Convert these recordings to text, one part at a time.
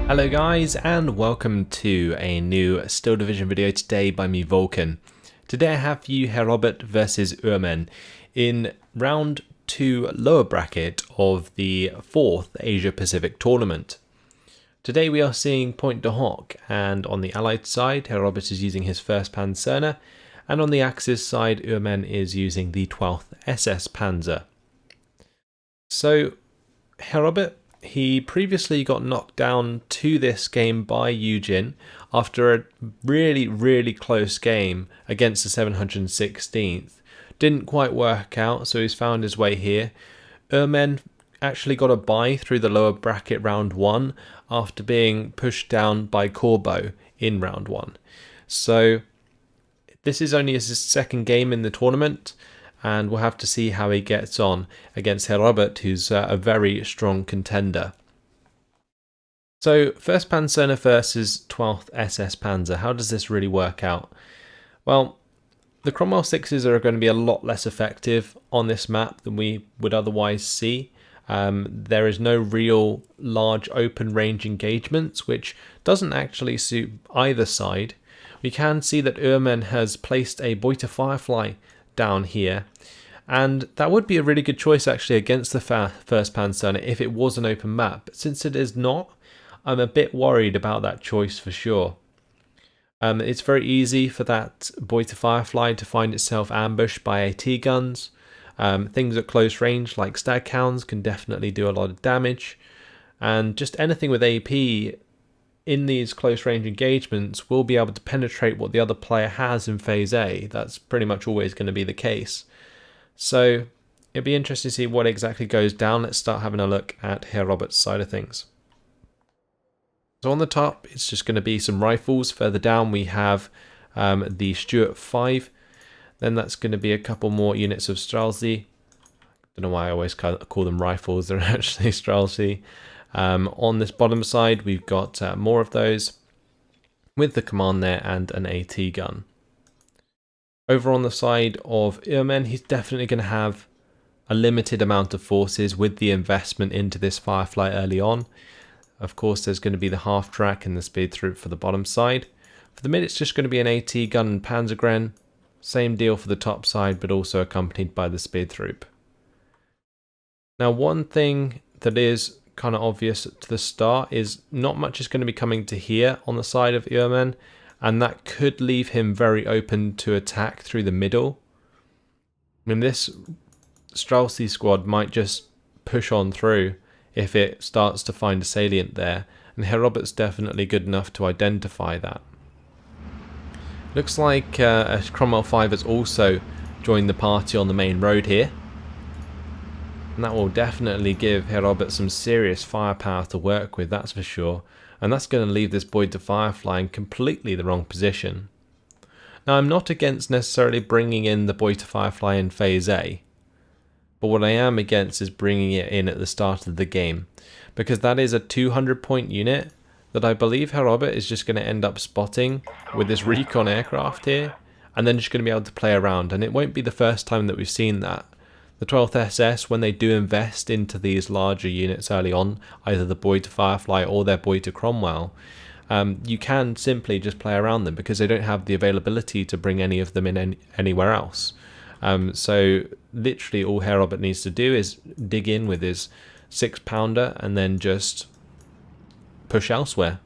Hello guys, and welcome to a new Steel Division video today by me, Vulcan. Today I have for you Herr Robert versus Oermen in round 2 lower bracket of the 4th Asia Pacific tournament. Today we are seeing Pointe du Hoc, and on the Allied side Herr Robert is using his 1st Pancerna, and on the Axis side Oermen is using the 12th SS-Panzer. So Herr Robert, he previously got knocked down to this game by Eugene after a really close game against the 716th. Didn't quite work out, so he's found his way here. Oermen actually got a bye through the lower bracket round 1 after being pushed down by Corbeau in round 1. So this is only his 2nd game in the tournament, and we'll have to see how he gets on against Herr Robert, who's a very strong contender. So, 1st Pancerna versus 12th SS Panzer. How does this really work out? Well, the Cromwell 6s are going to be a lot less effective on this map than we would otherwise see. There is no real large open range engagements, which doesn't actually suit either side. We can see that Oermen has placed a Pointe Firefly down here, and that would be a really good choice actually against the 1st Pancerna if it was an open map, but since it is not, I'm a bit worried about that choice for sure. It's very easy for that Pointe Firefly to find itself ambushed by AT guns. Things at close range like stag hounds can definitely do a lot of damage, and just anything with AP in these close range engagements will be able to penetrate what the other player has in phase A. That's pretty much always going to be the case. So it'd be interesting to see what exactly goes down. Let's start having a look at Herr Robert's side of things. So on the top, it's just going to be some rifles. Further down, we have the Stuart 5. Then that's going to be a couple more units of Strelzy. Don't know why I always call them rifles. They're actually Strelzy. On this bottom side, we've got more of those with the command there and an AT gun. Over on the side of Oermen, he's definitely going to have a limited amount of forces with the investment into this Firefly early on. Of course, there's going to be the half track and the speed through for the bottom side. For the mid, it's just going to be an AT gun and Panzergren. Same deal for the top side, but also accompanied by the speed through. Now, one thing that is kind of obvious to the start is not much is going to be coming to here on the side of Oermen, and that could leave him very open to attack through the middle. I mean, this Strelzy squad might just push on through if it starts to find a salient there, and Herr Robert's definitely good enough to identify that. Looks like a Cromwell 5 has also joined the party on the main road here. And that will definitely give Herr Robert some serious firepower to work with, that's for sure. And that's going to leave this Pointe Firefly in completely the wrong position. Now, I'm not against necessarily bringing in the Pointe Firefly in phase A. But what I am against is bringing it in at the start of the game. Because that is a 200 point unit that I believe Herr Robert is just going to end up spotting with this recon aircraft here. And then just going to be able to play around. And it won't be the first time that we've seen that. The 12th SS, when they do invest into these larger units early on, either the Pointe Firefly or their Pointe Cromwell, you can simply just play around them because they don't have the availability to bring any of them in anywhere else. So literally all Herr Robert needs to do is dig in with his 6-pounder and then just push elsewhere.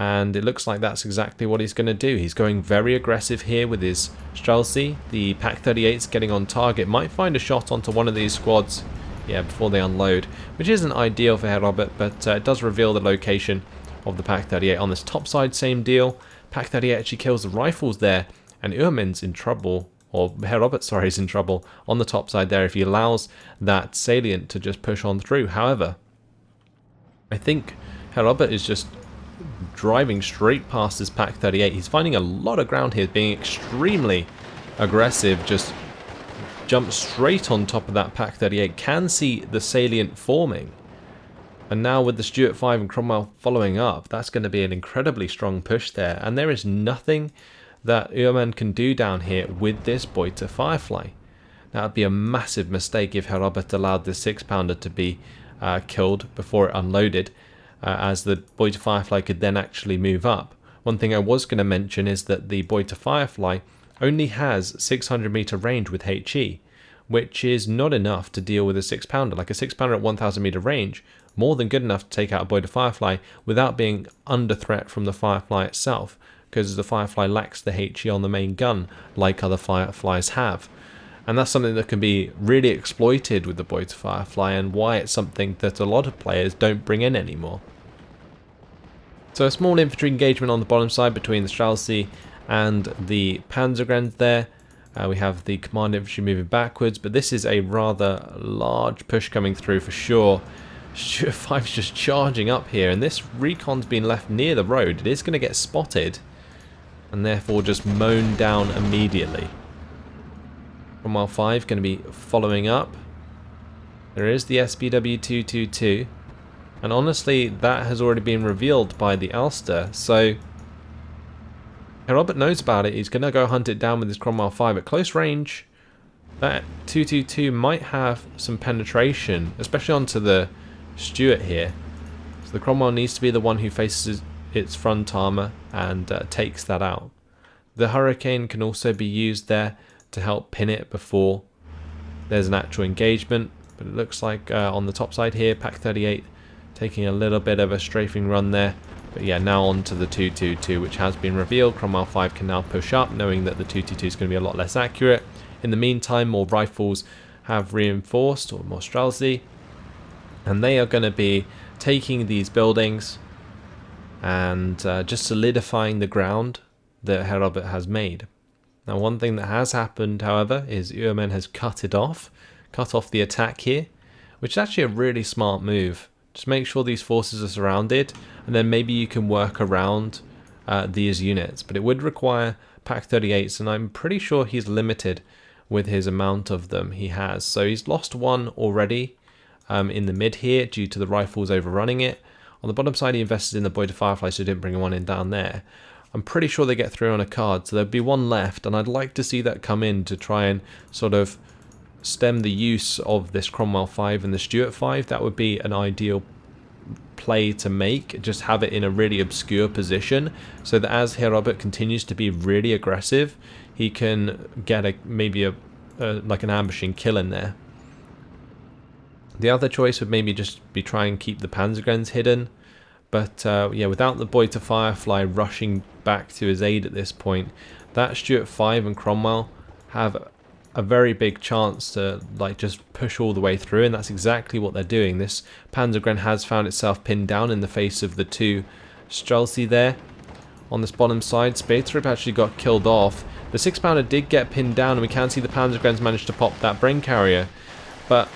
And it looks like that's exactly what he's going to do. He's going very aggressive here with his Strelzy. The Pak-38's getting on target. Might find a shot onto one of these squads, yeah, before they unload, which isn't ideal for Herr Robert, but it does reveal the location of the Pak-38. On this top side, same deal. Pak-38 actually kills the rifles there, and Oermen's in trouble, or Herr Robert, sorry, is in trouble on the top side there if he allows that salient to just push on through. However, I think Herr Robert is just driving straight past his Pak-38. He's finding a lot of ground here, being extremely aggressive, just jumps straight on top of that Pak-38, can see the salient forming. And now with the Stuart 5 and Cromwell following up, that's going to be an incredibly strong push there. And there is nothing that Oermen can do down here with this Pointe Firefly. That would be a massive mistake if Herr Robert allowed this 6-pounder to be killed before it unloaded. as the Pointe Firefly could then actually move up. One thing I was going to mention is that the Pointe Firefly only has 600 meter range with HE, which is not enough to deal with a 6-pounder. Like a 6-pounder at 1000 meter range, more than good enough to take out a Pointe Firefly without being under threat from the Firefly itself, because the Firefly lacks the HE on the main gun like other Fireflies have. And that's something that can be really exploited with the Pointe Firefly, and why it's something that a lot of players don't bring in anymore. So a small infantry engagement on the bottom side between the Streltsy and the Panzergrenz there. We have the command infantry moving backwards, but this is a rather large push coming through for sure. Stuart 5 is just charging up here, and this recon's been left near the road. It is going to get spotted, and therefore just mown down immediately. Cromwell 5 going to be following up. There is the SPW 222, and honestly that has already been revealed by the Ulster, so Robert knows about it. He's going to go hunt it down with his Cromwell 5 at close range. That 222 might have some penetration, especially onto the Stuart here. So the Cromwell needs to be the one who faces its front armour and takes that out. The Hurricane can also be used there to help pin it before there's an actual engagement. But it looks like on the top side here, Pack 38 taking a little bit of a strafing run there. But yeah, now on to the 222, which has been revealed. Cromwell 5 can now push up, knowing that the 222 is going to be a lot less accurate. In the meantime, more rifles have reinforced, or more Streltsy, and they are going to be taking these buildings and just solidifying the ground that Herr Robert has made. Now, one thing that has happened, however, is Oermen has cut off the attack here, which is actually a really smart move. Just make sure these forces are surrounded, and then maybe you can work around these units. But it would require Pack 38s, and I'm pretty sure he's limited with his amount of them he has. So he's lost one already in the mid here due to the rifles overrunning it. On the bottom side, he invested in the Pointe Firefly, so he didn't bring one in down there. I'm pretty sure they get through on a card, so there'd be one left, and I'd like to see that come in to try and sort of stem the use of this Cromwell 5 and the Stuart 5. That would be an ideal play to make. Just have it in a really obscure position, so that as Herr Robert continues to be really aggressive, he can get maybe like an ambushing kill in there. The other choice would maybe just be try and keep the Panzergrenz hidden. But yeah, without the Pointe Firefly rushing back to his aid at this point, that Stuart 5 and Cromwell have a very big chance to like just push all the way through, and that's exactly what they're doing. This Panzergrenz has found itself pinned down in the face of the two Streltsy there. On this bottom side, Spadestrip actually got killed off. The 6-pounder did get pinned down, and we can see the Panzergrenz managed to pop that brain carrier. But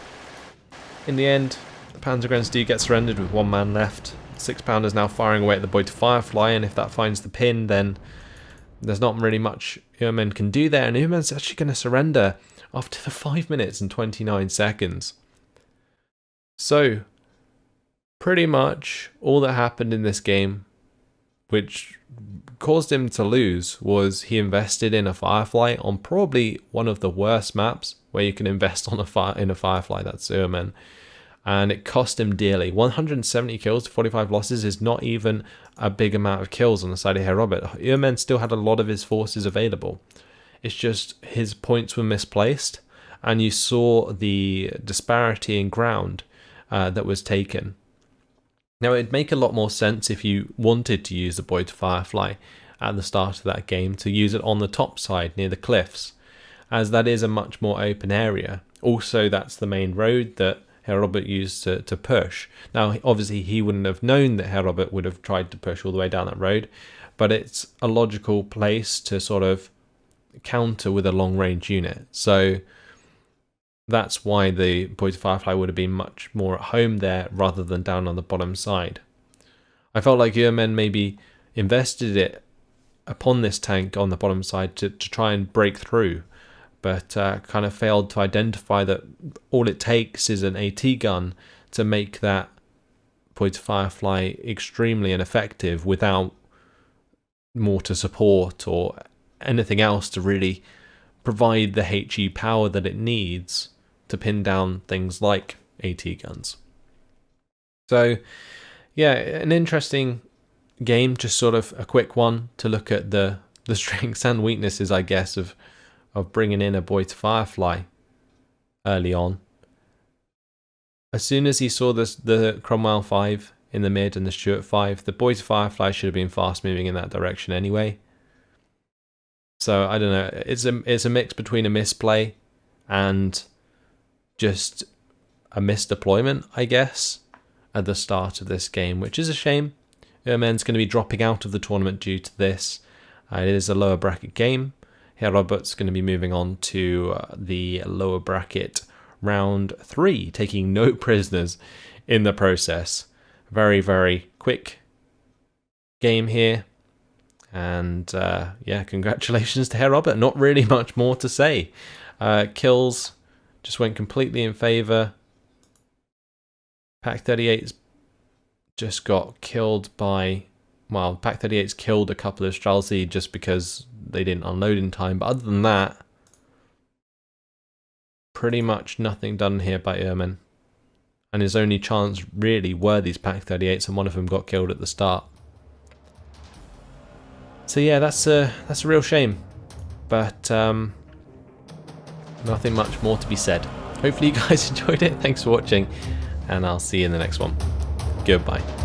in the end, the Panzergrenz do get surrendered with one man left. 6-pounder's now firing away at the Pointe Firefly, and if that finds the pin, then there's not really much Oermen can do there, and Oermen's actually going to surrender after the 5 minutes and 29 seconds. So, pretty much all that happened in this game, which caused him to lose, was he invested in a Firefly on probably one of the worst maps where you can invest on in a Firefly, that's Oermen. And it cost him dearly. 170 kills to 45 losses is not even a big amount of kills on the side of Herr Robert. Oermen still had a lot of his forces available. It's just his points were misplaced, and you saw the disparity in ground that was taken. Now, it'd make a lot more sense if you wanted to use the Pointe Firefly at the start of that game, to use it on the top side near the cliffs, as that is a much more open area. Also, that's the main road that Herr Robert used to push. Now, obviously, he wouldn't have known that Herr Robert would have tried to push all the way down that road, but it's a logical place to sort of counter with a long-range unit. So that's why the Pointe Firefly would have been much more at home there rather than down on the bottom side. I felt like Oermen maybe invested it upon this tank on the bottom side to try and break through, but kind of failed to identify that all it takes is an AT gun to make that Pointe Firefly extremely ineffective without mortar support or anything else to really provide the HE power that it needs to pin down things like AT guns. So yeah, an interesting game, just sort of a quick one to look at the strengths and weaknesses, I guess, of bringing in a boy to Firefly early on. As soon as he saw the Cromwell 5 in the mid and the Stuart 5, the boy to Firefly should have been fast moving in that direction anyway. So I don't know, it's a mix between a misplay and just a misdeployment, I guess, at the start of this game, which is a shame. Oermen's going to be dropping out of the tournament due to this. It is a lower bracket game. Here Robert's going to be moving on to the lower bracket round 3, taking no prisoners in the process. Very, very quick game here. And yeah, congratulations to Herr Robert. Not really much more to say. Kills just went completely in favour. Pack 38's just got killed by... Well, Pack 38's killed a couple of Strelzy just because they didn't unload in time. But other than that, pretty much nothing done here by Oermen. And his only chance really were these Pack 38s, and one of them got killed at the start. So yeah, that's a real shame. But nothing much more to be said. Hopefully you guys enjoyed it. Thanks for watching, and I'll see you in the next one. Goodbye.